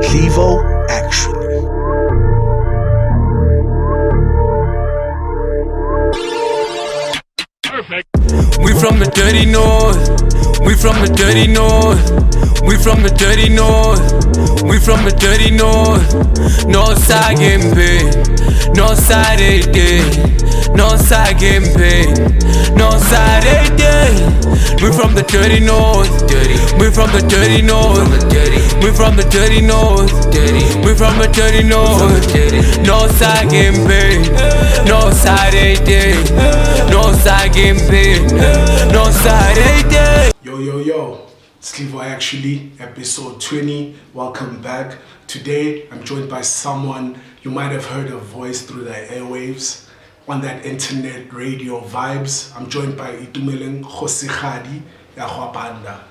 Clevo Actually. We from the dirty north. We from the dirty north. We from the dirty north. We from the dirty north. North side getting paid. North side 8 day. North side getting paid. North side 8 day. We from the dirty north. We from the dirty north. We from the dirty north. We from the dirty north. North side getting paid. North side 8 day. North side getting paid. North side 8 day. Yo, it's Clevo Actually, episode 20. Welcome back. Today, I'm joined by someone you might have heard a voice through the airwaves on that internet radio vibes. I'm joined by Itumeleng KgosiGadi Banda.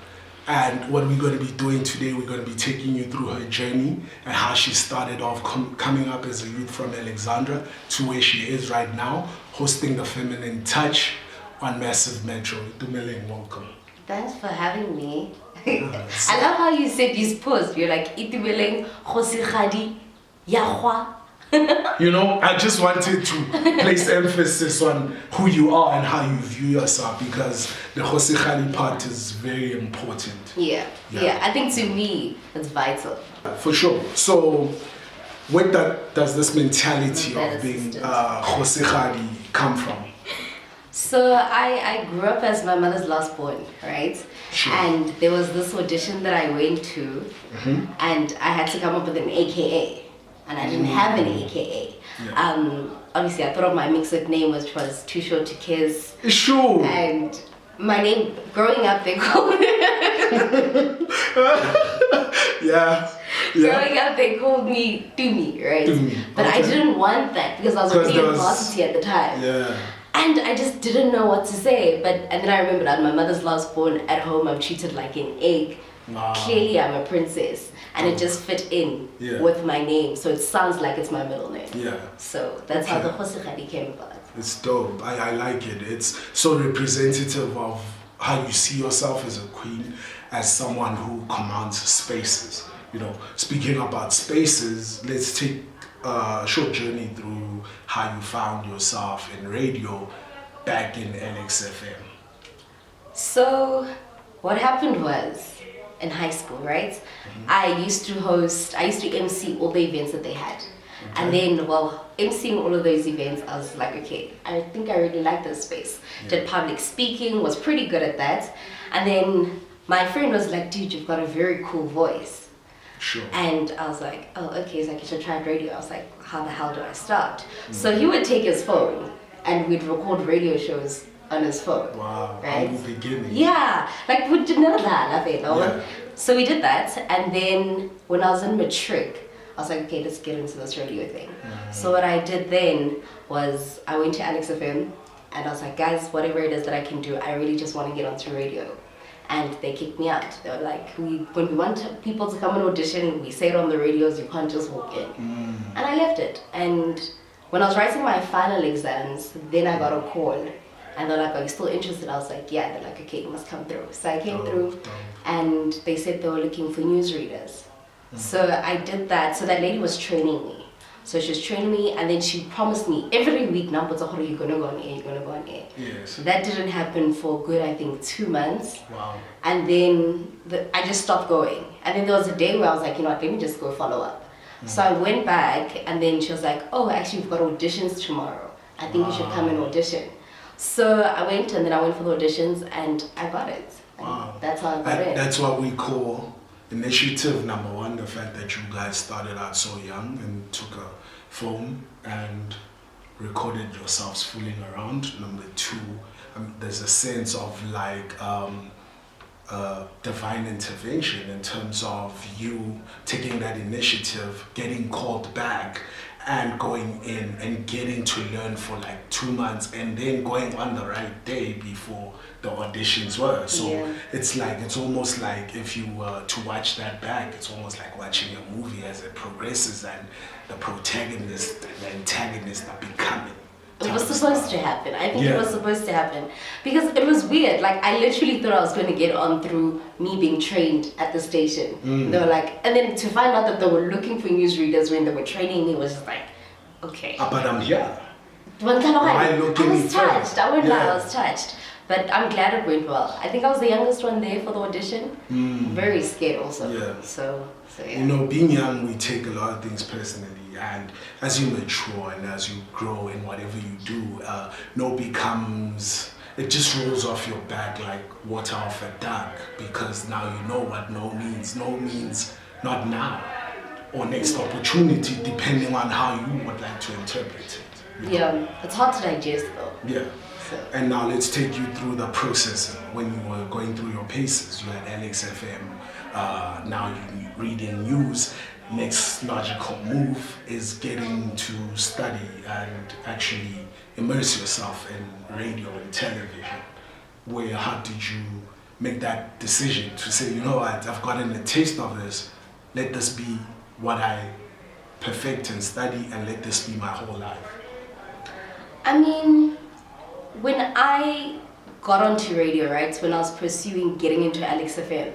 And what we're going to be doing today, we're going to be taking you through her journey and how she started off coming up as a youth from Alexandra to where she is right now, hosting the Feminine Touch on Massivmetro. Itumeleng, welcome. Thanks for having me. I love how you said this post. You're like, Itumeleng KgosiGadi Banda. You know, I just wanted to place emphasis on who you are and how you view yourself, because the KgosiGadi part is very important. Yeah. I think to me, it's vital. For sure. So, where does this mentality of being KgosiGadi come from? So I grew up as my mother's last born, right? Sure. And there was this audition that I went to, and I had to come up with an AKA, and I didn't have an AKA. Yeah. Obviously, I thought of my mixed name, which was Too Short to Kiss. Sure. And my name, growing up, they called Yeah. Growing up, they called me Tumi, right? Tumi. But Okay. I didn't want that because I was already in varsity at the time. Yeah. And I just didn't know what to say. And then I remembered that my mother's last born at home, I'm treated like an egg. Wow. Clearly, I'm a princess. And it just fit in with my name. So it sounds like it's my middle name. Yeah. So that's how the KgosiGadi came about. It's dope. I like it. It's so representative of how you see yourself as a queen, as someone who commands spaces. You know, speaking about spaces, let's take a short journey through how you found yourself in radio back in LXFM. So what happened was, in high school, right? I used to MC all the events that they had. Okay. And then, MCing all of those events, I was like, okay, I think I really like this space. Yeah. Did public speaking, was pretty good at that. And then my friend was like, dude, you've got a very cool voice. Sure. And I was like, oh, okay, so I should try radio. I was like, how the hell do I start? So he would take his phone and we'd record radio shows on his phone. Wow, right? from the beginning. Yeah, like we did none of that, Yeah. So we did that, and then when I was in matric, I was like, okay, let's get into this radio thing. So what I did then was I went to Alex FM, and I was like, guys, whatever it is that I can do, I really just want to get onto radio. And they kicked me out. They were like, when we want people to come and audition, we say it on the radios, you can't just walk in. And I left it. And when I was writing my final exams, then I got a call. And they're like, are you still interested? I was like, yeah. They're like, okay, you must come through. So I came through, and they said they were looking for newsreaders. So I did that. So that lady was training me. So she was training me, and then she promised me every week, you're going to go on air, you're going to go on air. Yes. That didn't happen for good, I think, 2 months. Wow. And then I just stopped going. And then there was a day where I was like, you know what, let me just go follow up. So I went back, and then she was like, oh, actually, we've got auditions tomorrow. I think you should come and audition. So I went, and then I went for the auditions, and I got it. Wow. That's how I got it. That's what we call initiative number one, the fact that you guys started out so young and took a phone and recorded yourselves fooling around. Number two, there's a sense of like divine intervention in terms of you taking that initiative, getting called back, and going in and getting to learn for like 2 months, and then going on the right day before the auditions were. So it's almost like if you were to watch that back, it's almost like watching a movie as it progresses and the protagonist and the antagonist are becoming It was supposed to happen. I think it was supposed to happen. Because it was weird. Like, I literally thought I was going to get on through me being trained at the station. They were like, and then to find out that they were looking for newsreaders when they were training me was just like, okay. But I'm here. I was touched. I wouldn't lie, I was touched. But I'm glad it went well. I think I was the youngest one there for the audition. Very scared also. Yeah. So yeah. You know, being young, we take a lot of things personally. And as you mature and as you grow in whatever you do, no becomes, it just rolls off your back like water off a duck, because now you know what no means. No means not now or next opportunity, depending on how you would like to interpret it. Yeah, it's hard to digest though. Yeah. So. And now let's take you through the process. When you were going through your paces, you had Alex FM, now you're reading news. Next logical move is getting to study and actually immerse yourself in radio and television. How did you make that decision to say, you know what, I've gotten a taste of this, let this be what I perfect and study, and let this be my whole life? I mean, when I got onto radio, right, when I was pursuing getting into Alex FM,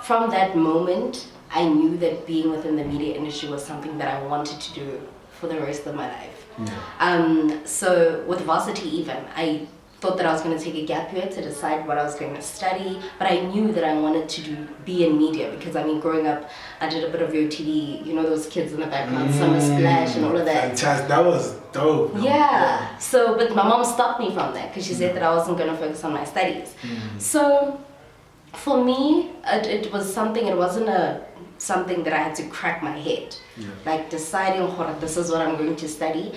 from that moment, I knew that being within the media industry was something that I wanted to do for the rest of my life. So with varsity even, I thought that I was going to take a gap year to decide what I was going to study, but I knew that I wanted to be in media because, I mean, growing up, I did a bit of VOTV, you know, those kids in the background, Summer Splash and all of that. Fantastic. That was dope. Yeah. So, but my mom stopped me from that because she said that I wasn't going to focus on my studies. So for me, it was something, it wasn't something that I had to crack my head, like deciding this is what I'm going to study.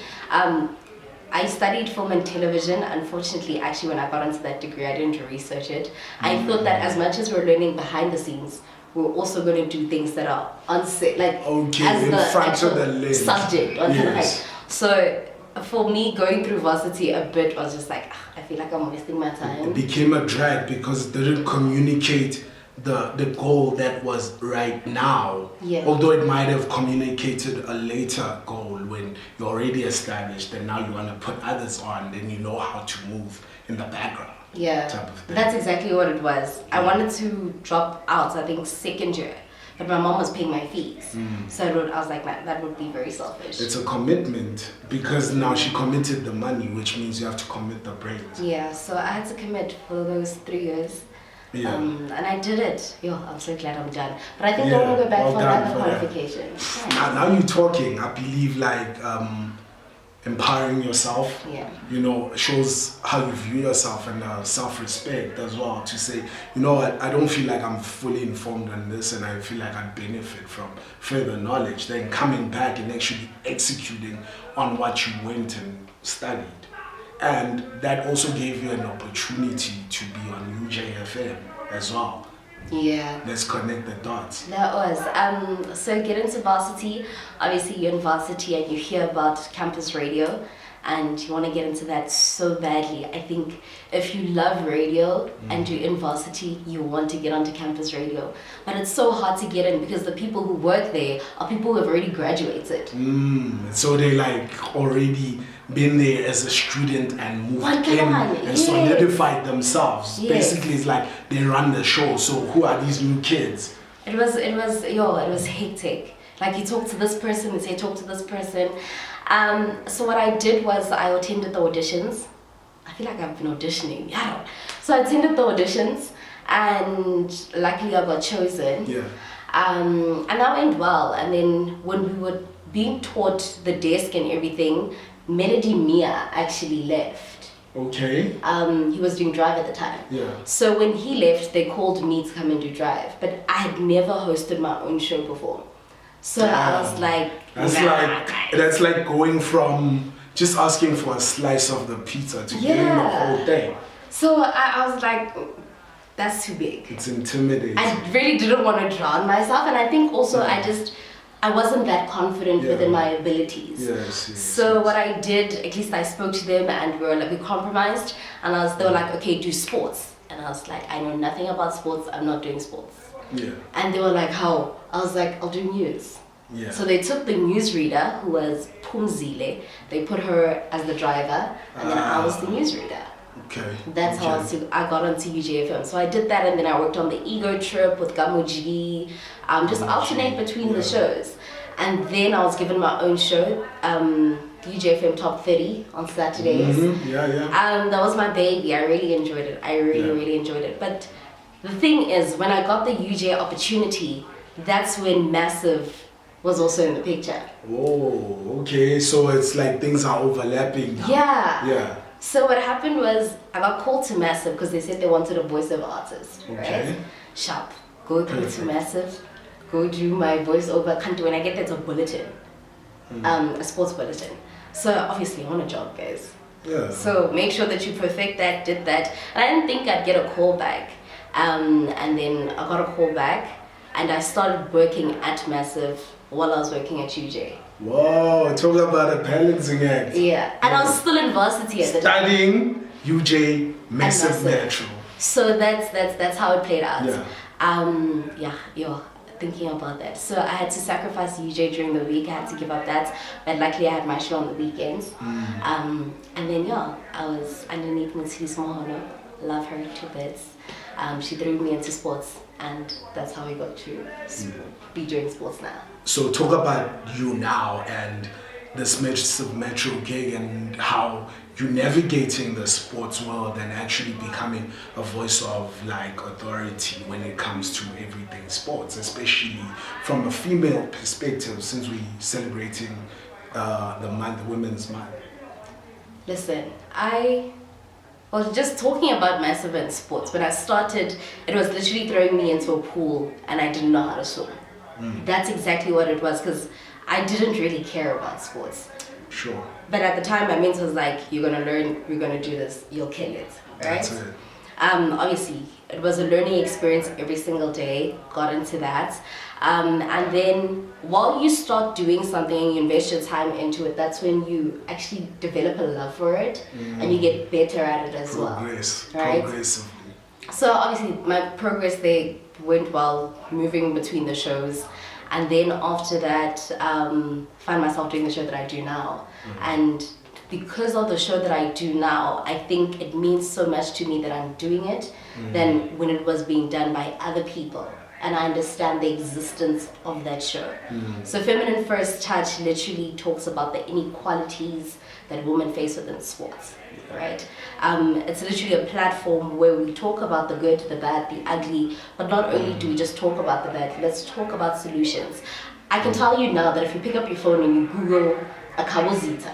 I studied film and television. Unfortunately, actually, when I got into that degree, I didn't research it. I thought that as much as we're learning behind the scenes, we're also going to do things that are on set, like as in the front of the lens. Subject. So for me, going through varsity a bit was just like, I feel like I'm wasting my time. It became a drag because it didn't communicate the goal that was right now. Although it might have communicated a later goal when you're already established and now you want to put others on, then you know how to move in the background. Type of thing. That's exactly what it was. I wanted to drop out, I think, second year, but my mom was paying my fees. So I was like, man, that would be very selfish. It's a commitment because now she committed the money, which means you have to commit the brains. Yeah, so I had to commit for those 3 years. And I did it. I'm so glad I'm done. But I think I want to go back for another qualification. Now you're talking. I believe like empowering yourself, you know, shows how you view yourself and self-respect as well. To say, you know what, I don't feel like I'm fully informed on this and I feel like I benefit from further knowledge. Then coming back and actually executing on what you went and studied. And that also gave you an opportunity to be on UJFM as well. Yeah. Let's connect the dots. That was. So get into varsity. Obviously you're in varsity and you hear about campus radio and you want to get into that so badly. I think if you love radio and you're in varsity, you want to get onto campus radio. But it's so hard to get in because the people who work there are people who have already graduated. So they like already been there as a student and moved in and solidified themselves. Basically, it's like they run the show. So who are these new kids? It was hectic. Like you talk to this person, you say talk to this person. So what I did was I attended the auditions. I feel like I've been auditioning. So I attended the auditions and luckily I got chosen. And that went well. And then when we were being taught the desk and everything, Melody Mia actually left. Okay. He was doing Drive at the time. So when he left, they called me to come and do Drive. But I had never hosted my own show before. So I was like, that's like going from just asking for a slice of the pizza to getting the whole thing. So I was like, that's too big. It's intimidating. I really didn't want to drown myself, and I think also I wasn't that confident within my abilities. So what I did, at least I spoke to them and we compromised, and they were like, okay, do sports. And I was like, I know nothing about sports, I'm not doing sports. And they were like, how? I was like, I'll do news. Yeah. So they took the newsreader, who was Pumzile, they put her as the driver, and then I was the newsreader. Okay. That's how I got onto UJFM. So I did that, and then I worked on the Ego Trip with Gamuji, just alternate between the shows. And then I was given my own show, UJFM Top 30 on Saturdays. That was my baby. I really enjoyed it. I really enjoyed it. But the thing is, when I got the UJ opportunity, that's when Massive was also in the picture. Oh, okay. So it's like things are overlapping now. Yeah. So what happened was I got called to Massive because they said they wanted a voiceover artist, right? Sharp. Go through to Massive, go do my voiceover. Can't do when I get there, it's a bulletin, a sports bulletin. So obviously I want a job, guys. Yeah. So make sure that you perfect that, did that. And I didn't think I'd get a call back. And then I got a call back and I started working at Massive while I was working at UJ. Whoa, talk about a balancing act. Yeah, and I was still in varsity at the time. Studying UJ Massivmetro. So that's how it played out. Thinking about that. So I had to sacrifice UJ during the week. I had to give up that, but luckily I had my show on the weekends. And then I was underneath Mutsi Mohono. Love her to bits. She threw me into sports, and that's how we got to be doing sports now. So talk about you now and this Massivmetro gig and how you're navigating the sports world and actually becoming a voice of like authority when it comes to everything sports, especially from a female perspective, since we're celebrating the Women's Month. Listen, I was just talking about Massive and sports. When I started, it was literally throwing me into a pool and I didn't know how to swim. That's exactly what it was, because I didn't really care about sports. Sure. But at the time, my mentor was like, you're going to learn, you're going to do this, you'll kill it, right? That's it. Obviously, it was a learning experience every single day, got into that. And then while you start doing something and you invest your time into it, that's when you actually develop a love for it and you get better at it as well. Right? Progressively. So obviously my progress there went well, moving between the shows. And then after that, find myself doing the show that I do now. And because of the show that I do now, I think it means so much to me that I'm doing it than when it was being done by other people. And I understand the existence of that show. So Feminine First Touch literally talks about the inequalities that women face within sports, right? It's literally a platform where we talk about the good, the bad, the ugly, but not only do we just talk about the bad, let's talk about solutions. I can tell you now that if you pick up your phone and you Google a Kabozita,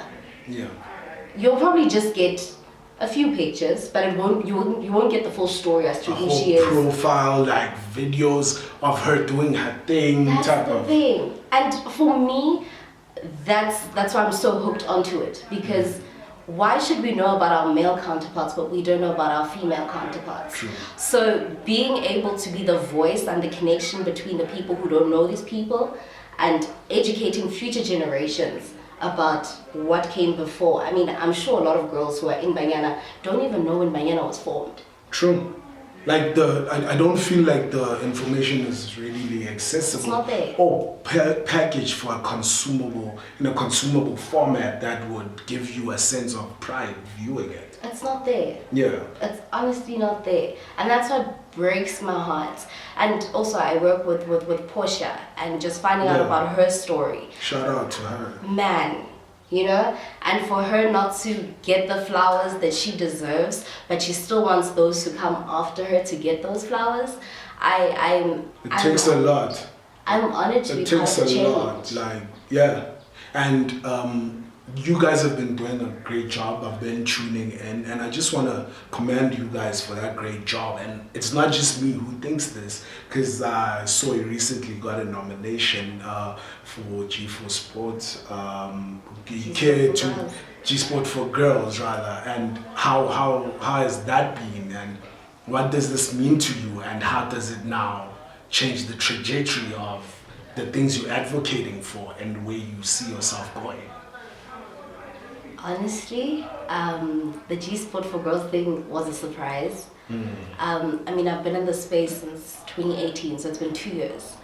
you'll probably just get a few pictures, but you won't get the full story as to who she is. Profile, like videos of her doing her thing. That's the thing. And for me, that's why I'm so hooked onto it, because why should we know about our male counterparts but we don't know about our female counterparts? True. So being able to be the voice and the connection between the people who don't know these people and educating future generations about what came before. I mean, I'm sure a lot of girls who are in Banyana don't even know when Banyana was formed. True. Like I don't feel like the information is really accessible. It's not there. Or packaged for a consumable, in a consumable format that would give you a sense of pride viewing it. It's not there. Yeah. It's honestly not there. And that's what breaks my heart. And also I work with Portia and just finding out about her story. Shout out to her. Man, you know, and for her not to get the flowers that she deserves, but she still wants those who come after her to get those flowers. It takes a lot. I'm honored to be part of change. It takes a lot, like, yeah. And you guys have been doing a great job. I've been tuning in, and I just want to commend you guys for that great job. And it's not just me who thinks this, because I saw you recently got a nomination for GSport, GSport for girls rather. And how has that been, and what does this mean to you, and how does it now change the trajectory of the things you're advocating for and where you see yourself going? Honestly, the GSport for Girls thing was a surprise. I mean, I've been in the space since 2018, so it's been 2 years.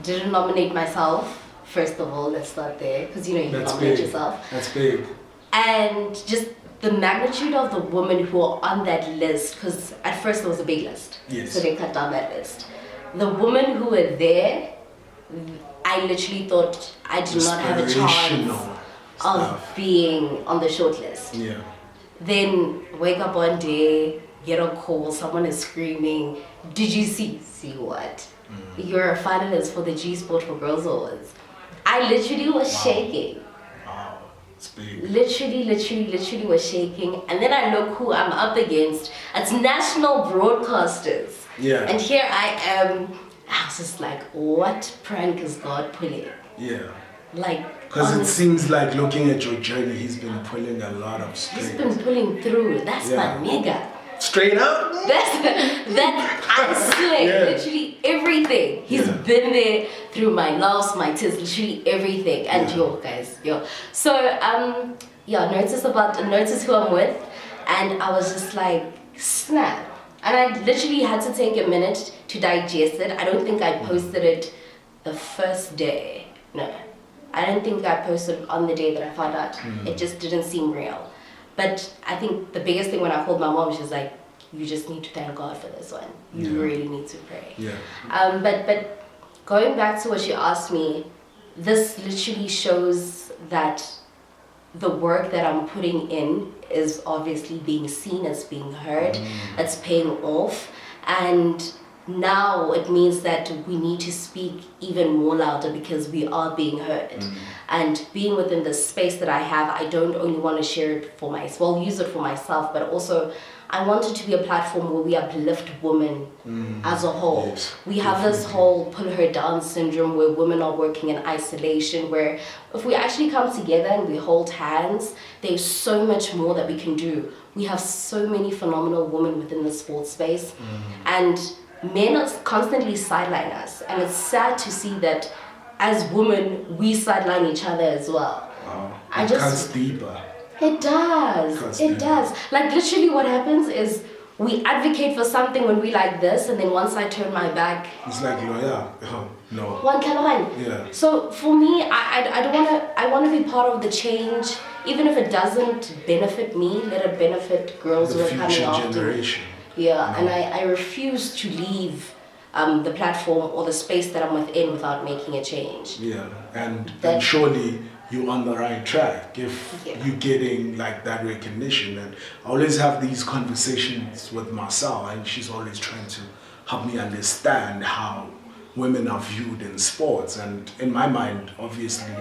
didn't nominate myself. First of all, let's start there, because you nominate yourself. That's big. And just the magnitude of the women who are on that list, because at first there was a big list. Yes. So they cut down that list. The women who were there, I literally thought I did not have a chance of being on the short list. Yeah. Then wake up one day, get a call, someone is screaming, did you see what? You're a finalist for the GSport for Girls Awards. I literally was shaking. Wow, it's big. Literally was shaking. And then I look who I'm up against. It's national broadcasters. Yeah. And here I am. I was just like, what prank is God pulling? Yeah. Like, because it seems like looking at your journey, he's been pulling a lot of strings. He's been pulling through. That's my nigga. Straight up? That I swear, literally everything. He's been there through my loves, my tears, literally everything. And guys. So notice who I'm with, and I was just like, snap. And I literally had to take a minute to digest it. I don't think I posted it the first day. No. I don't think I posted on the day that I found out. It just didn't seem real. But I think the biggest thing when I called my mom, she was like, you just need to thank God for this one. You really need to pray. Yeah. But going back to what you asked me, this literally shows that the work that I'm putting in is obviously being seen, it's being heard, it's paying off. And now it means that we need to speak even more louder because we are being heard. And being within the space that I have, I don't only want to share it for myself, use it for myself, but also I want it to be a platform where we uplift women as a whole. Yes, we have this whole pull her down syndrome where women are working in isolation, where if we actually come together and we hold hands, there's so much more that we can do. We have so many phenomenal women within the sports space, and men are constantly sideline us, and it's sad to see that as women we sideline each other as well. Wow. It cuts deeper. It does. It does. Like literally what happens is we advocate for something when we like this, and then once I turn my back, it's like, no. One can. Yeah. So for me, I don't wanna. I want to be part of the change, even if it doesn't benefit me. Let it benefit girls who are coming after generation. Yeah, and I refuse to leave the platform or the space that I'm within without making a change. Yeah, and surely you're on the right track if you're getting like that recognition. And I always have these conversations with Marcel, and she's always trying to help me understand how women are viewed in sports. And in my mind, obviously,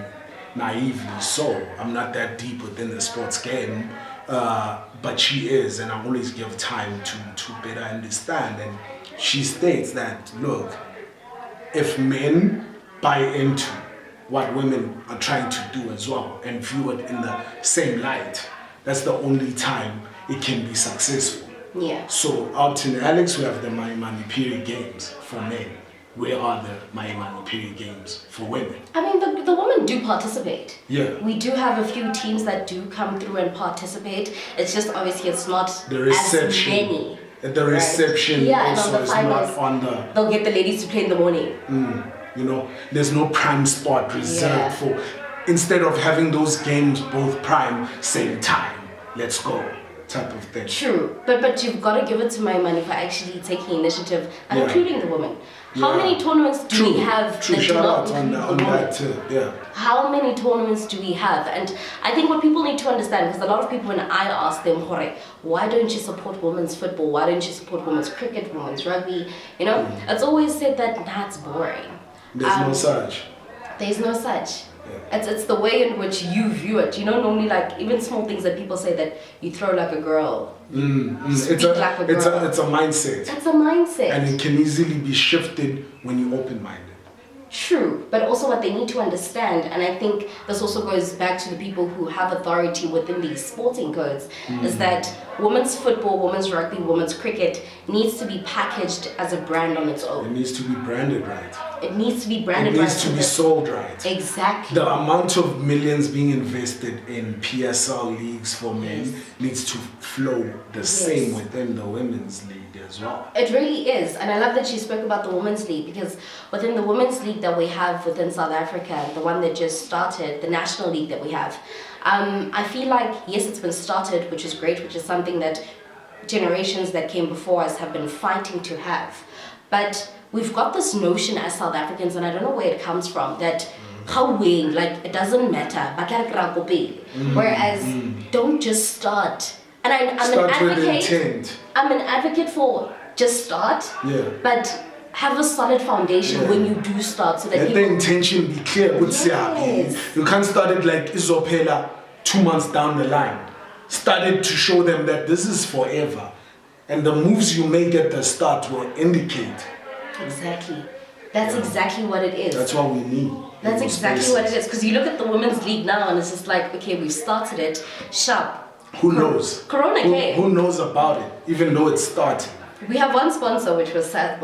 naively so, I'm not that deep within the sports game. But she is, and I always give time to better understand. And she states that, look, if men buy into what women are trying to do as well and view it in the same light, that's the only time it can be successful. Yeah. So out in Alex, we have the Maimani Period Games for men. Where are the Maimani Period Games for women? I mean, the women do participate. Yeah. We do have a few teams that do come through and participate. It's just obviously it's not the reception, as many. The reception also is not on the... They'll get the ladies to play in the morning. There's no prime spot reserved for... Instead of having those games both prime, same time, let's go type of thing. True. But you've got to give it to my money for actually taking initiative and including the women. How many tournaments do we have that do not include the women? Yeah. How many tournaments do we have? And I think what people need to understand, because a lot of people, when I ask them, why don't you support women's football? Why don't you support women's cricket, women's rugby? It's always said that that's boring. There's no such. There's no such. Yeah. It's the way in which you view it. Normally, like even small things that people say that you throw like a girl. It's a mindset. It's a mindset. And it can easily be shifted when you're open-minded. True, but also what they need to understand, and I think this also goes back to the people who have authority within these sporting codes, is that women's football, women's rugby, women's cricket needs to be packaged as a brand on its own. It needs to be branded right. It needs to be branded. It needs right to be sold right. Exactly. The amount of millions being invested in PSL leagues for men needs to flow the same within the women's league as well. It really is. And I love that she spoke about the women's league, because within the women's league that we have within South Africa, the one that just started, the national league that we have, I feel like, yes, it's been started, which is great, which is something that generations that came before us have been fighting to have. But we've got this notion as South Africans, and I don't know where it comes from, that like, it doesn't matter. Whereas, don't just start. And I'm an advocate for just start, but have a solid foundation when you do start, so that let the intention be clear. You can't start it like Izopela 2 months down the line. Start it to show them that this is forever, and the moves you make at the start will indicate. Exactly. That's exactly what it is. That's what we need. That's exactly what it is. Because you look at the women's league now, and it's just like, okay, we've started it. Sharp. Who knows? Corona came. Who knows about it, even though it started? We have one sponsor, which was Safa,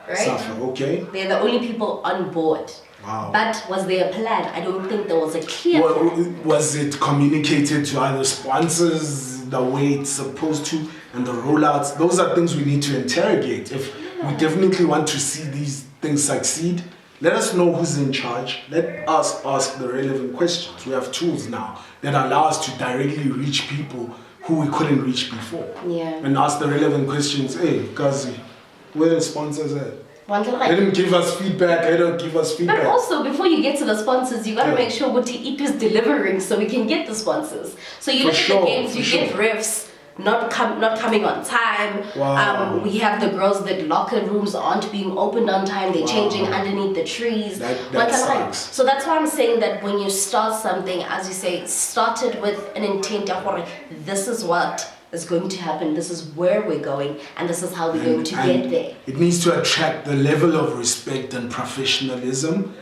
right? Safa, okay. They're the only people on board. Wow. But was there a plan? I don't think there was a clear plan. Was it communicated to other sponsors the way it's supposed to, and the rollouts? Those are things we need to interrogate. If we definitely want to see these things succeed, let us know who's in charge. Let us ask the relevant questions. We have tools now that allow us to directly reach people who we couldn't reach before. And ask the relevant questions. Hey, Kazi, where the sponsors at? Let them give us feedback. Let them give us feedback. But also, before you get to the sponsors, you gotta make sure what Itu is delivering, so we can get the sponsors. So you look at the games, you get refs not coming on time. Wow. We have the girls that locker rooms aren't being opened on time. They're changing underneath the trees. That sucks. So that's why I'm saying that when you start something, as you say, start it with an intent of, this is what is going to happen, this is where we're going, and this is how we're going to get there. It needs to attract the level of respect and professionalism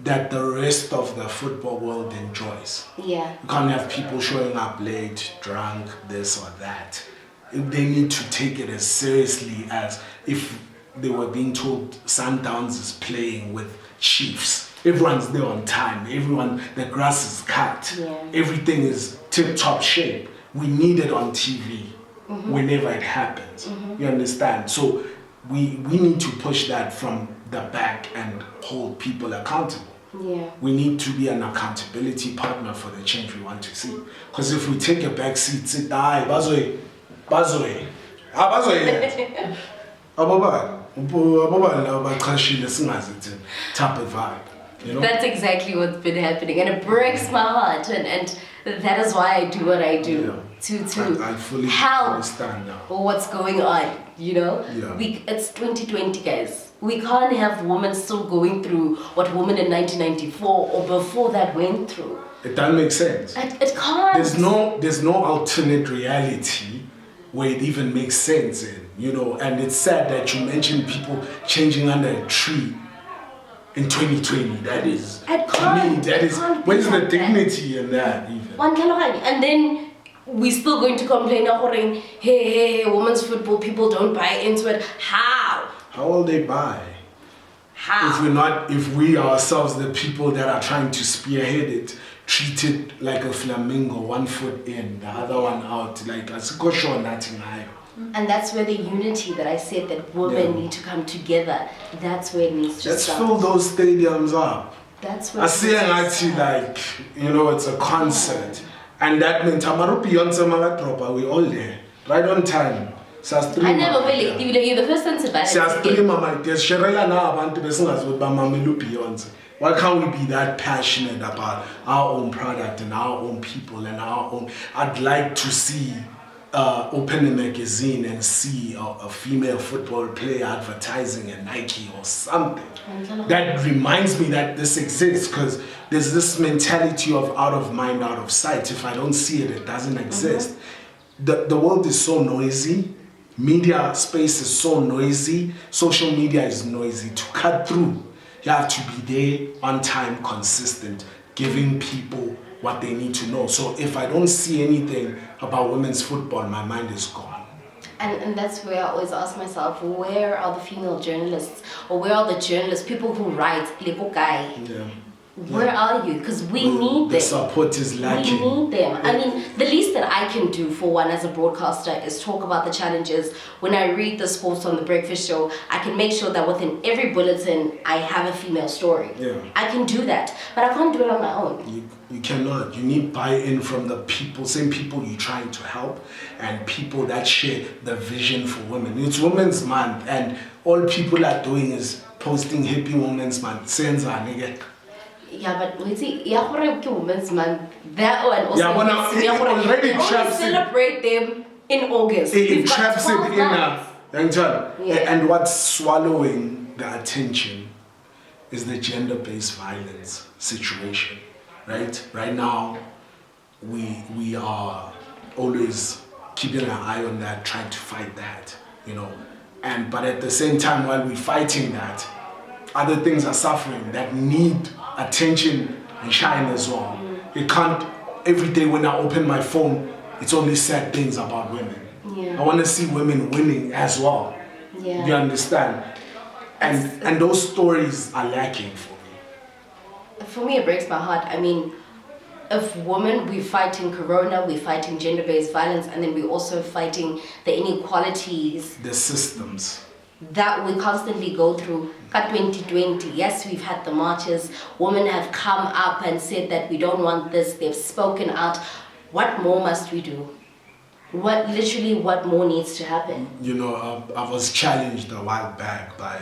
that the rest of the football world enjoys. You can't have people showing up late, drunk, this or that. They need to take it as seriously as if they were being told Sundowns is playing with Chiefs. Everyone's there on time, the grass is cut, everything is tip-top shape. We need it on TV whenever it happens. You understand? So we need to push that from the back and hold people accountable. We need to be an accountability partner for the change we want to see. Because if we take a back seat, sit down, type of vibe. You know? That's exactly what's been happening, and it breaks my heart, and that is why I do what I do, to I fully help understand now. what's going on, you know? It's 2020, guys. We can't have women still going through what women in 1994 or before that went through. It doesn't make sense. It can't. There's no alternate reality where it even makes sense in, you know, and it's sad that you mentioned people changing under a tree in 2020. That is, where's the dignity in that even? And then we're still going to complain, hey, women's football, people don't buy into it. How will they buy? How? If we ourselves, the people that are trying to spearhead it, treat it like a flamingo, 1 foot in, the other one out, like a squasho nothing higher. And that's where the unity that I said that women need to come together, that's where it needs to start. Let's fill those stadiums up. That's where I see like, you know, it's a concert. And that means Beyonce Malatropa, we all there. Right on time. I never will. You're the first one to buy it. Why can't we be that passionate about our own product and our own people and our own? I'd like to see open a magazine and see a female football player advertising at Nike or something. That reminds me that this exists, because there's this mentality of out of mind, out of sight. If I don't see it, it doesn't exist. The world is so noisy. Media space is so noisy. Social media is noisy. To cut through, you have to be there on time, consistent, giving people what they need to know. So if I don't see anything about women's football, my mind is gone. And that's where I always ask myself, where are the female journalists? Or where are the journalists, people who write, Leko Guy? Yeah. Where are you? Because we need them. The support is lacking. We need them. I mean, the least that I can do for one as a broadcaster is talk about the challenges. When I read the sports on the breakfast show, I can make sure that within every bulletin, I have a female story. Yeah. I can do that, but I can't do it on my own. You cannot. You need buy-in from the people, same people you're trying to help, and people that share the vision for women. It's Women's Month, and all people are doing is posting Happy Women's Month. Senza, nigga. Yeah, but we see, Women's Month, that one also. Yeah, when already we traps celebrate them in August. it traps it in Yeah. And what's swallowing the attention is the gender-based violence situation, right? Right now, we are always keeping an eye on that, trying to fight that, but at the same time, while we're fighting that, other things are suffering that need attention and shine as well. It can't, every day when I open my phone, it's only sad things about women. Yeah. I want to see women winning as well. Yeah. You understand? And those stories are lacking for me. For me, it breaks my heart. I mean, if women, we're fighting corona, we're fighting gender-based violence, and then we're also fighting the inequalities. The systems. That we constantly go through. 2020, yes, we've had the marches. Women have come up and said that we don't want this. They've spoken out. What more must we do? What more needs to happen? I was challenged a while back by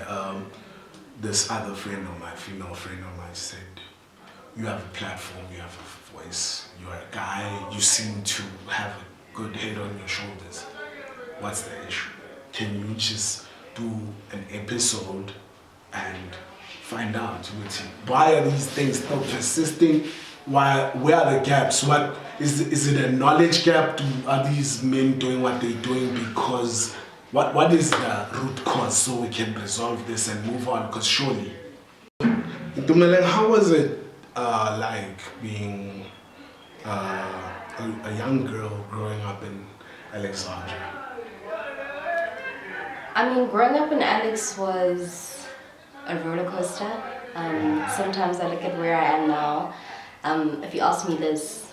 this other friend of mine, female friend of mine, said, you have a platform, you have a voice, you're a guy, you seem to have a good head on your shoulders. What's the issue? Can you just do an episode and find out why are these things still persisting? Where are the gaps? What is it a knowledge gap? Are these men doing what they're doing because what is the root cause so we can resolve this and move on? Because surely, Itumeleng, how was it like being a young girl growing up in Alexandra? I mean, growing up in Alex was a roller coaster. Sometimes I look at where I am now. If you asked me this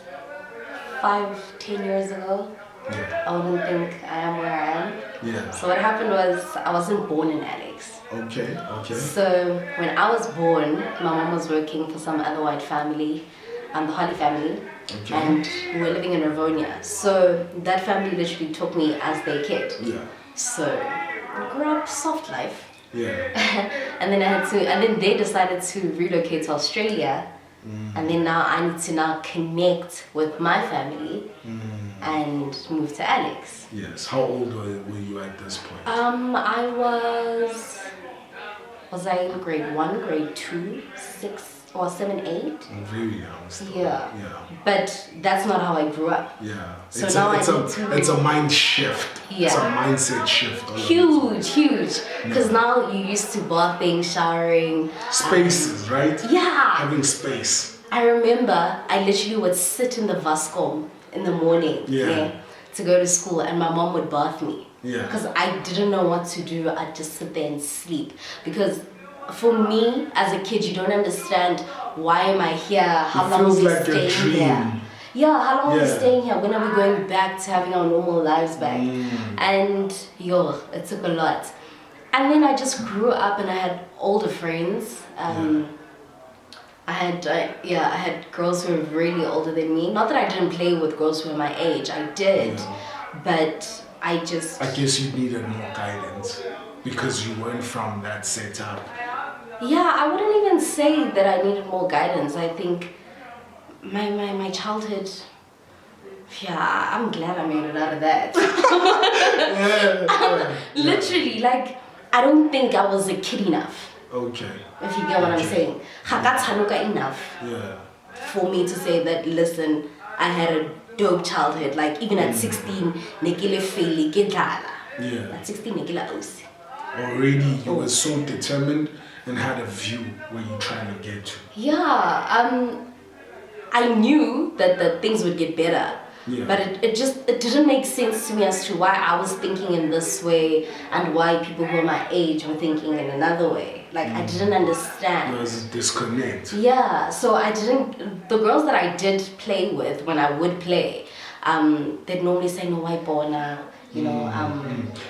5-10 years ago, I wouldn't think I am where I am. Yeah. So what happened was I wasn't born in Alex. Okay. So when I was born, my mom was working for some other white family, the Holly family, and we were living in Rivonia. So that family literally took me as their kid. Yeah. So I grew up soft life. Yeah. and then they decided to relocate to Australia. And then now I need to now connect with my family and move to Alex. Yes. How old were you at this point? I was I in grade 1, grade 2, 6 or 7, 8? Very young still. Yeah. But that's not how I grew up. Yeah. So it's a mind shift. Yeah. It's a mindset shift. Huge. Because now you used to bathing, showering. Spaces, right? Yeah. Having space. I remember I literally would sit in the Vascom in the morning to go to school, and my mom would bath me. Yeah. Because I didn't know what to do. I'd just sit there and sleep. Because for me, as a kid, you don't understand why am I here? How long feels are we like a staying dream. here? Yeah, how long are we staying here? When are we going back to having our normal lives back? And it took a lot. And then I just grew up and I had older friends. I had girls who were really older than me. Not that I didn't play with girls who were my age. I did. But I guess you needed more guidance because you weren't from that setup. Yeah, I wouldn't even say that I needed more guidance. I think my childhood, I'm glad I made it out of that. Literally, like, I don't think I was a kid enough. Okay. If you get what I'm saying. Enough for me to say that, listen, I had a dope childhood. Like, even at 16, nekile feli gedlala. Yeah. At 16, nekile ausi. Already you were so determined and had a view where you're trying to get to. Yeah, I knew that the things would get better, Yeah. But it didn't make sense to me as to why I was thinking in this way and why people who are my age were thinking in another way. Like I didn't understand. There was a disconnect. Yeah, so I didn't. The girls that I did play with when I would play, they'd normally say no, why bona, you know.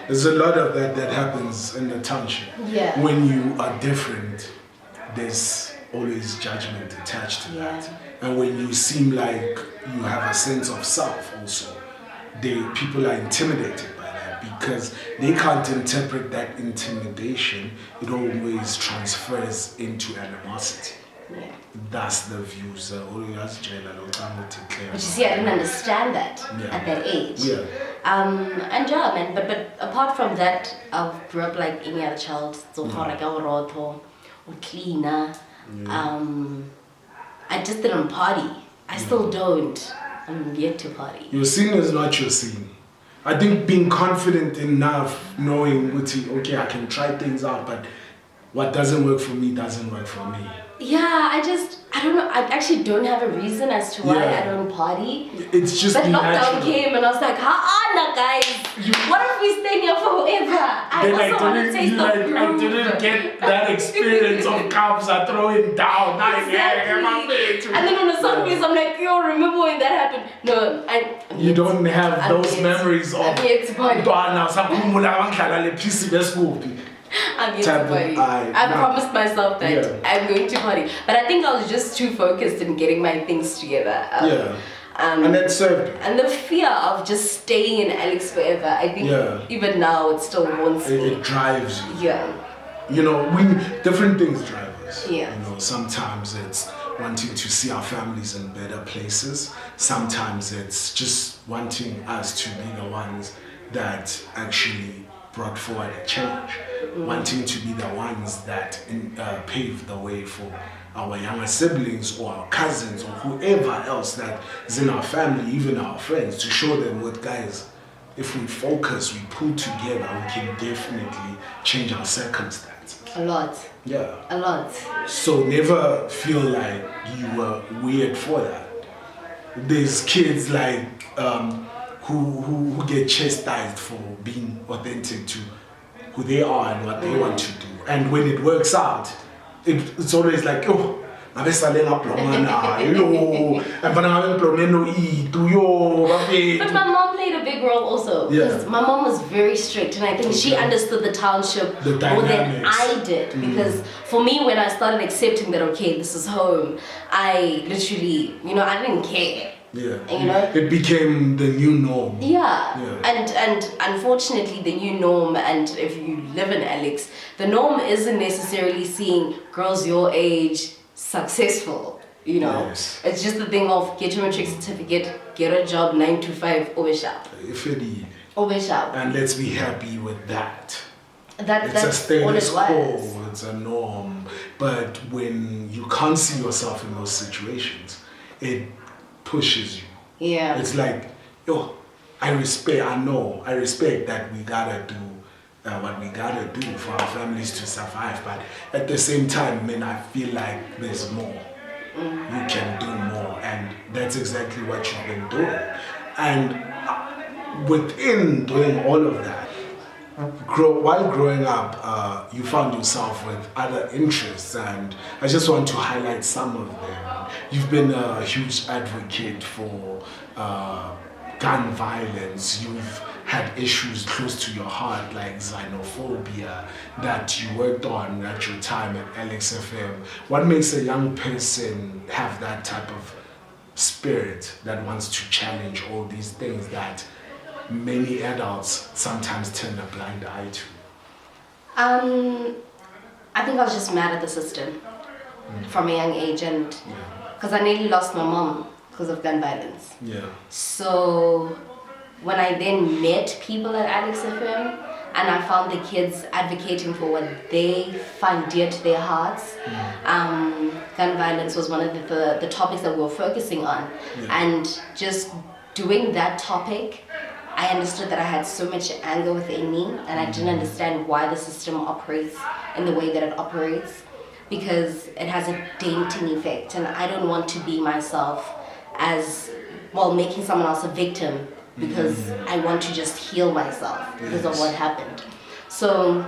There's a lot of that happens in the township. Yeah. When you are different, there's always judgment attached to that. And when you seem like you have a sense of self also, people are intimidated by that because they can't interpret that intimidation. It always transfers into animosity. Yeah. That's the views. But you see, I didn't understand that at that age. Yeah. And yeah, man, but apart from that, I grew up like any other child. So cleaner. I just didn't party. I still don't. I'm yet to party. Your scene is not your scene. I think being confident enough, knowing, okay, I can try things out, but what doesn't work for me doesn't work for me. Yeah, I don't know. I actually don't have a reason as to why I don't party. It's just but lockdown natural. came and I was like, guys, what if we stay here forever? I also want to taste the groove. I didn't get that experience of cops are throwing down. Exactly. And then on a Sundays, I'm like, yo, remember when that happened? No, you don't have those memories of I'm going to party. I promised myself that I'm going to party. But I think I was just too focused in getting my things together. And that served you. And the fear of just staying in Alex forever, I think even now it still haunts me. It drives you. Yeah. You know, different things drive us. Yeah. You know, sometimes it's wanting to see our families in better places. Sometimes it's just wanting us to be the ones that actually brought forward a change, wanting to be the ones that pave the way for our younger siblings or our cousins or whoever else that is in our family, even our friends, to show them what, guys, if we focus, we pull together, we can definitely change our circumstances. A lot. Yeah. A lot. So never feel like you were weird for that. There's kids like who get chastised for being authentic to who they are and what they want to do. And when it works out, it's always like, oh, but my mom played a big role also. Because my mom was very strict and I think she understood the township more than I did. Because for me, when I started accepting that, okay, this is home, I literally, I didn't care. Yeah. It became the new norm. Yeah. And unfortunately the new norm, and if you live in Alex, the norm isn't necessarily seeing girls your age successful. Yes. It's just the thing of get your matric certificate, get a job 9 to 5, over sharp. Over sharp. And let's be happy with that. That's a status quo, it's a norm. But when you can't see yourself in those situations, it pushes you. Yeah. It's like, I respect that we gotta do what we gotta do for our families to survive. But at the same time, I feel like there's more. You can do more. And that's exactly what you've been doing. And within doing all of that, while growing up, you found yourself with other interests, and I just want to highlight some of them. You've been a huge advocate for gun violence. You've had issues close to your heart like xenophobia that you worked on at your time at Alex FM. What makes a young person have that type of spirit that wants to challenge all these things that many adults sometimes turn a blind eye to? I think I was just mad at the system from a young age, and because I nearly lost my mom because of gun violence. So when I then met people at Alex FM and I found the kids advocating for what they find dear to their hearts, gun violence was one of the topics that we were focusing on. And just doing that topic, I understood that I had so much anger within me, and I didn't understand why the system operates in the way that it operates, because it has a daunting effect, and I don't want to be myself as well, making someone else a victim because I want to just heal myself because of what happened. So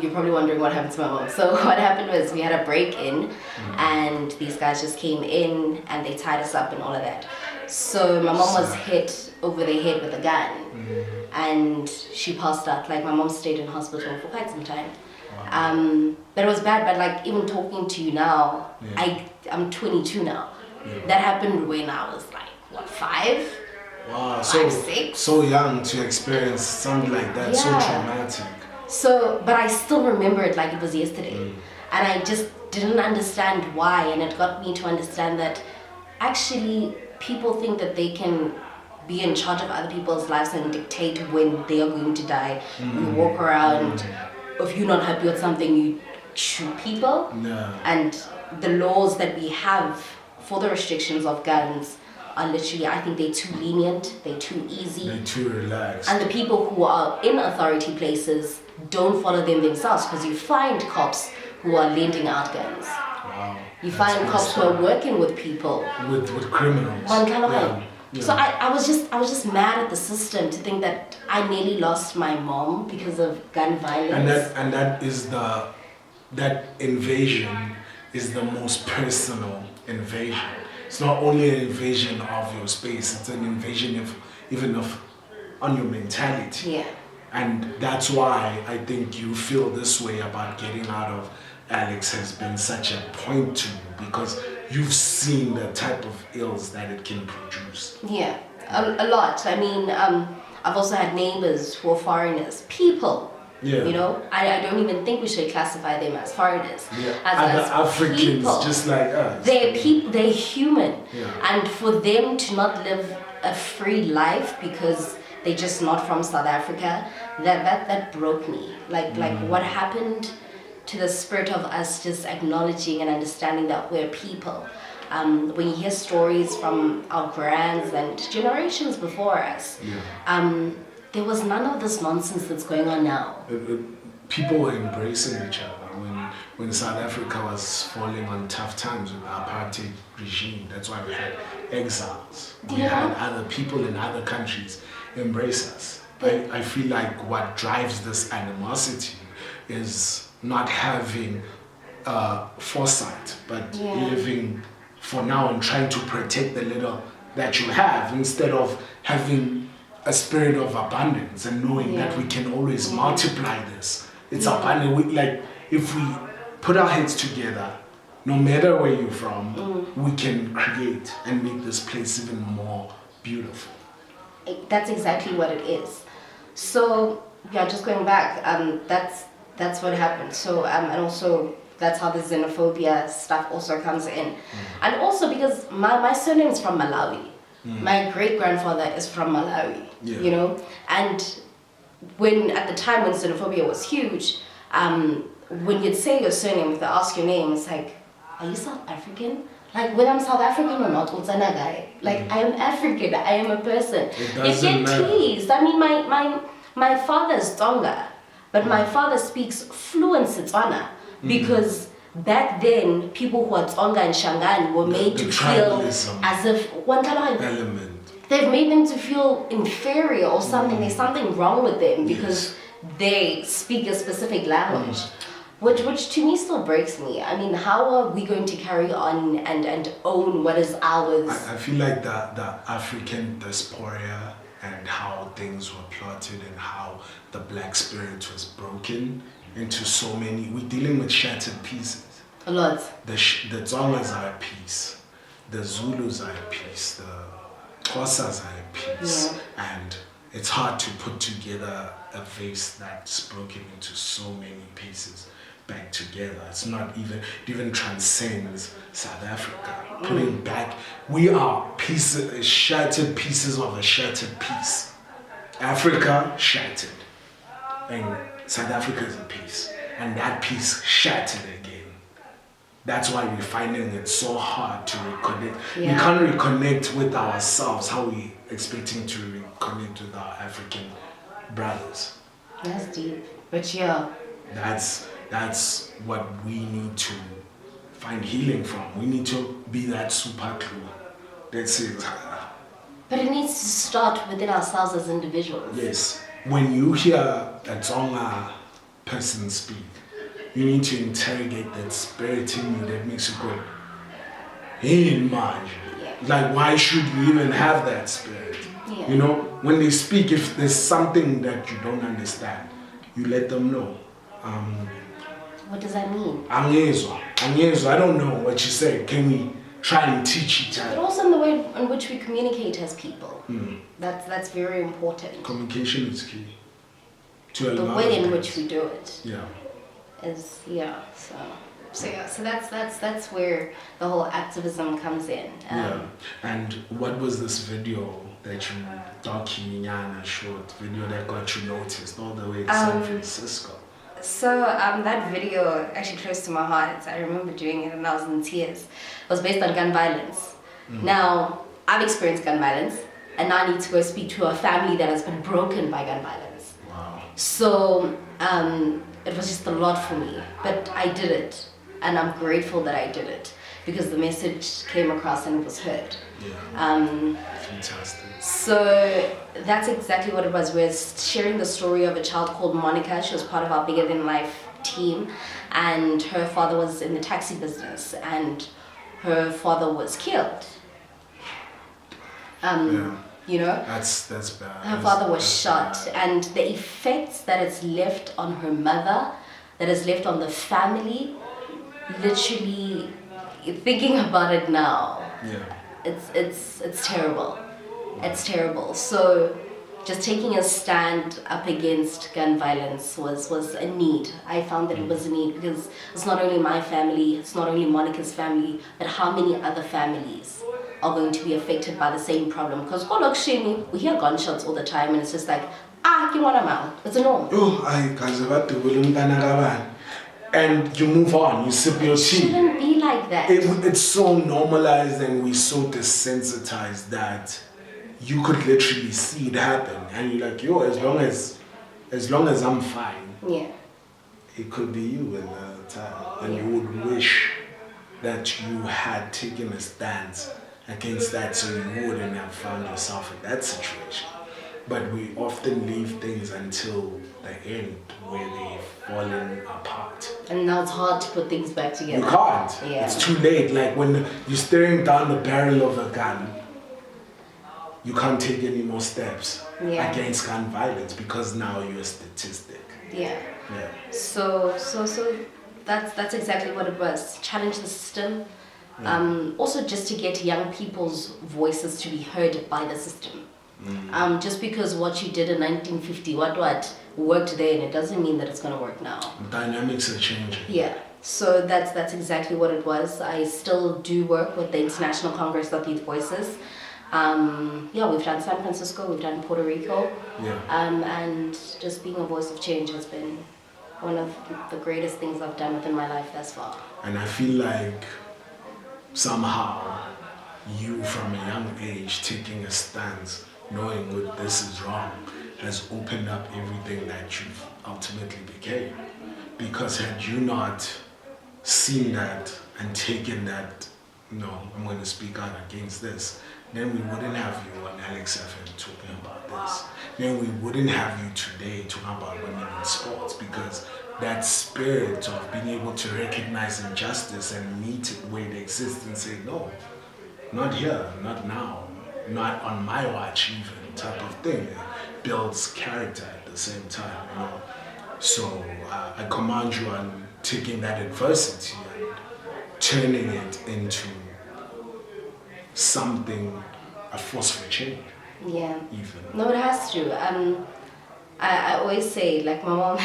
you're probably wondering what happened to my mom. So what happened was we had a break-in and these guys just came in and they tied us up and all of that. So my mom was hit over the head with a gun and she passed out. Like my mom stayed in hospital for quite some time. But it was bad, but like even talking to you now, I'm 22 now. That happened when I was like, what, 5? Wow, 6? so young to experience something like that, so traumatic. So, but I still remember it like it was yesterday. And I just didn't understand why. And it got me to understand that actually people think that they can be in charge of other people's lives and dictate when they are going to die. You walk around, if you're not happy with something, you shoot people. And the laws that we have for the restrictions of guns are literally, I think they're too lenient, they're too easy. They're too relaxed. And the people who are in authority places don't follow them themselves, because you find cops who are lending out guns. Wow. You find cops who are working with people. With criminals. One kind of way. So I was just mad at the system to think that I nearly lost my mom because of gun violence. And that is that invasion is the most personal invasion. It's not only an invasion of your space, it's an invasion of on your mentality. Yeah. And that's why I think you feel this way about getting out of Alex has been such a point to you, because you've seen the type of ills that it can produce. Yeah, a lot. I mean, I've also had neighbors who are foreigners, people. Yeah. You know, I don't even think we should classify them as foreigners. Yeah. As Africans, people. just like us. They're people. They're human. Yeah. And for them to not live a free life because they're just not from South Africa, that broke me. Like what happened to the spirit of us just acknowledging and understanding that we're people. When you hear stories from our grands and generations before us, there was none of this nonsense that's going on now. People were embracing each other when South Africa was falling on tough times with the apartheid regime. That's why we had exiles. We had other people in other countries embrace us. I feel like what drives this animosity is not having foresight, but living for now and trying to protect the little that you have, instead of having a spirit of abundance and knowing that we can always multiply this. It's abundant. Like if we put our heads together, no matter where you're from, we can create and make this place even more beautiful. That's exactly what it is. So just going back, that's what happened. So and also that's how the xenophobia stuff also comes in. And also because my surname is from Malawi. My great-grandfather is from Malawi, you know? And at the time when xenophobia was huge, when you'd say your surname, if they ask your name, it's like, are you South African? Like, whether I'm South African or not, guy. Like, I am African, I am a person. You get teased. I mean, my father's Tonga, but my father speaks fluent Setswana, because back then, people who are Tonga and Shangaan were made to feel as if they've made them to feel inferior or something. There's something wrong with them because they speak a specific language, which to me still breaks me. I mean, how are we going to carry on and own what is ours? I feel like the African diaspora and how things were plotted and how the black spirit was broken into so many. We're dealing with shattered pieces. A lot. The Tsongas are a piece. The Zulus are a piece. The Xhosas are a piece. And it's hard to put together a vase that's broken into so many pieces back together. It's not even, it even transcends South Africa. Putting back, we are shattered pieces of a shattered piece. Africa shattered. And South Africa is a piece. And that piece shattered again. That's why we're finding it so hard to reconnect. We can't reconnect with ourselves. How we expecting to reconnect with our African brothers? That's deep. But that's what we need to find healing from. We need to be that super glue That's it. But it needs to start within ourselves as individuals. Yes. When you hear a Tsonga person speak, you need to interrogate that spirit in you that makes you go, hey, man. Like, why should you even have that spirit? Yeah. You know, when they speak, if there's something that you don't understand, you let them know. What does that mean? Angezwa. I don't know what you say. Can we try and teach each But other? also in the way in which we communicate as people. That's very important. Communication is key. To a The lot way of in which things. we do it Yeah. is so that's where the whole activism comes in. Yeah. And what was this video that you short video that got you noticed all the way to San Francisco? So that video actually close to my heart. I remember doing it and I was in tears. It was based on gun violence. Now I've experienced gun violence, and now I need to go speak to a family that has been broken by gun violence. Wow. So it was just a lot for me, but I did it, and I'm grateful that I did it because the message came across and it was heard. Yeah. Fantastic. So that's exactly what it was. We're sharing the story of a child called Monica. She was part of our Bigger Than Life team, and her father was in the taxi business, and her father was killed. You know, That's bad. her father was shot, and the effects that it's left on her mother, that is left on the family, literally, thinking about it now, Yeah. it's terrible. It's terrible. So just taking a stand up against gun violence was a need. I found that it was a need because it's not only my family, it's not only Monica's family, but how many other families are going to be affected by the same problem. Because we hear gunshots all the time and it's just like, it's a norm. And you move on, you sip your It tea. shouldn't be like that. It's so normalized and we're so desensitized that you could literally see it happen, and you're like, yo, as long as I'm fine, Yeah. it could be you in the time, and you would wish that you had taken a stance against that, so you wouldn't have found yourself in that situation. But we often leave things until the end where they've fallen apart. And now it's hard to put things back together. You can't. Yeah. It's too late. Like when you're staring down the barrel of a gun, you can't take any more steps against gun violence because now you're a statistic. Yeah. Yeah. So that's exactly what it was. Challenge the system. Also just to get young people's voices to be heard by the system. Just because what you did in 1950, what worked then, it doesn't mean that it's going to work now. Dynamics are changing. Yeah. So that's exactly what it was. I still do work with the International Congress of Youth Voices. We've done San Francisco, we've done Puerto Rico. Yeah. And just being a voice of change has been one of the greatest things I've done within my life thus far. And I feel like somehow you from a young age taking a stance, knowing what this is wrong, has opened up everything that you've ultimately became. Because had you not seen that and taken that, no, I'm going to speak out against this, then we wouldn't have you on Alex FM talking about this. Then we wouldn't have you today talking about women in sports, because that spirit of being able to recognize injustice and meet it where it exists and say, no, not here, not now, not on my watch even, type of thing, builds character at the same time, you know. So I commend you on taking that adversity and turning it into something, a force for change. Yeah. Even. No, it has to. I always say, like my mom,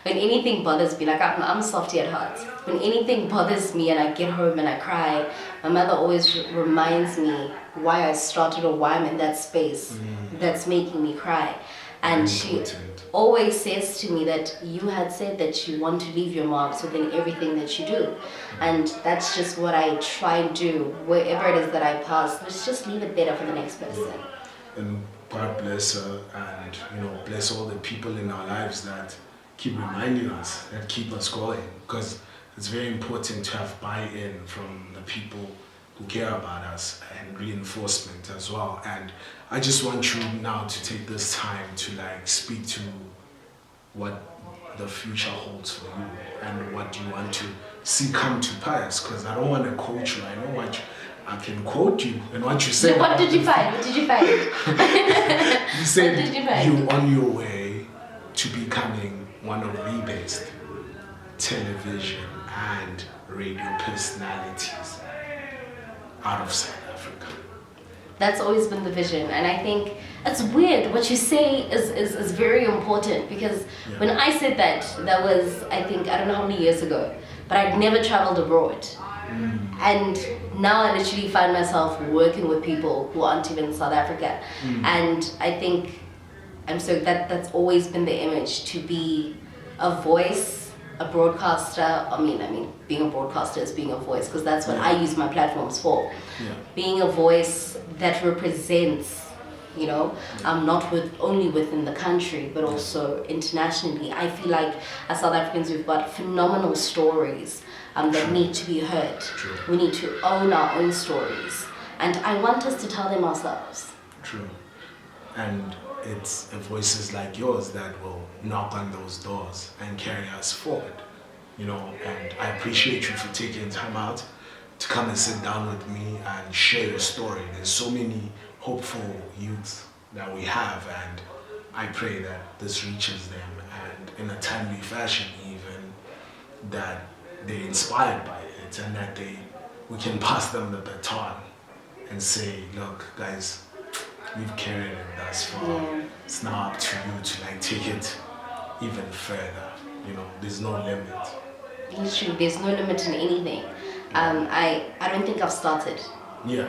when anything bothers me, like I'm softy at heart. When anything bothers me and I get home and I cry, my mother always reminds me why I started or why I'm in that space that's making me cry. And she always says to me that you had said that you want to leave your marks within everything that you do. And that's just what I try and do. Wherever it is that I pass, let's just leave it better for the next person. And God bless her, and bless all the people in our lives that keep reminding us, that keep us going, because it's very important to have buy-in from the people who care about us and reinforcement as well. And I just want you now to take this time to like speak to what the future holds for you and what you want to see come to pass. Because I don't want to quote you. I know what I can quote you and what you said. What did you find? What did you find? You said What did you find? you're on your way to becoming one of the best television and radio personalities out of South Africa. That's always been the vision, and I think it's weird. What you say is very important, because when I said that was, I think, I don't know how many years ago, but I'd never traveled abroad. And now I literally find myself working with people who aren't even in South Africa. And I think that's always been the image, to be a voice, a broadcaster. I mean, being a broadcaster is being a voice, because that's what I use my platforms for. Being a voice that represents, not only within the country, but also internationally. I feel like as South Africans, we've got phenomenal stories that need to be heard. True. We need to own our own stories, and I want us to tell them ourselves. True. And it's voices like yours that will knock on those doors and carry us forward, and I appreciate you for taking time out to come and sit down with me and share your story. There's so many hopeful youth that we have, and I pray that this reaches them, and in a timely fashion even, that they're inspired by it, and that we can pass them the baton and say, look guys, we've carried it thus far. It's now up to you to like take it even further. There's no limit. Literally, there's no limit in anything. I don't think I've started. Yeah.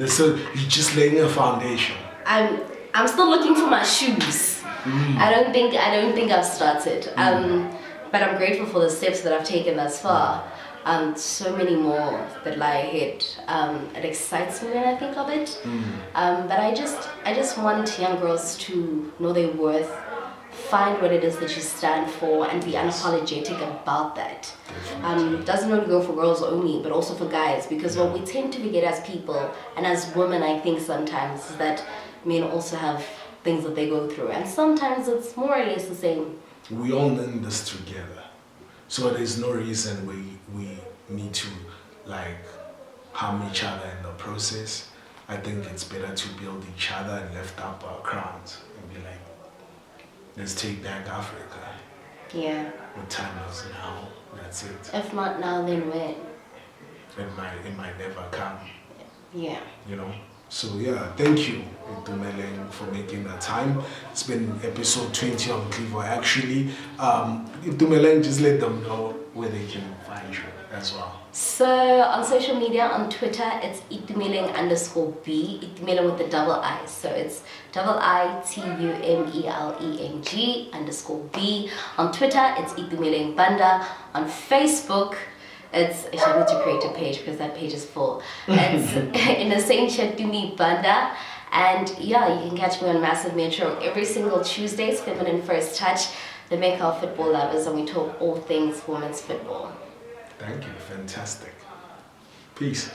So you're just laying a foundation. I'm still looking for my shoes. I don't think I've started. But I'm grateful for the steps that I've taken thus far. So many more that lie ahead. It excites me when I think of it. But I just want young girls to know their worth, find what it is that you stand for, and be unapologetic about that. It doesn't only go for girls only, but also for guys, because what we tend to forget as people and as women, I think sometimes, is that men also have things that they go through, and sometimes it's more or less the same. We all learn this together, so there's no reason we need to like harm each other in the process. I think it's better to build each other and lift up our crowns and be like, let's take back Africa. Yeah. The time is now. That's it. If not now, then when? It might never come. Yeah. So thank you, Itumeleng, for making that time. It's been episode 20 of Clevo actually. Itumeleng, just let them know where they can find you as well. So on social media, on Twitter, it's Itumeleng _B, Itumeleng with the double I. So it's ITUMELENG _B. On Twitter, it's Itumeleng Banda. On Facebook, I need to create a page because that page is full. It's in the same chat to me, Banda. And you can catch me on Massivmetro every single Tuesdays, Feminine First Touch. They make our football lovers, and we talk all things women's football. Thank you. Fantastic. Peace.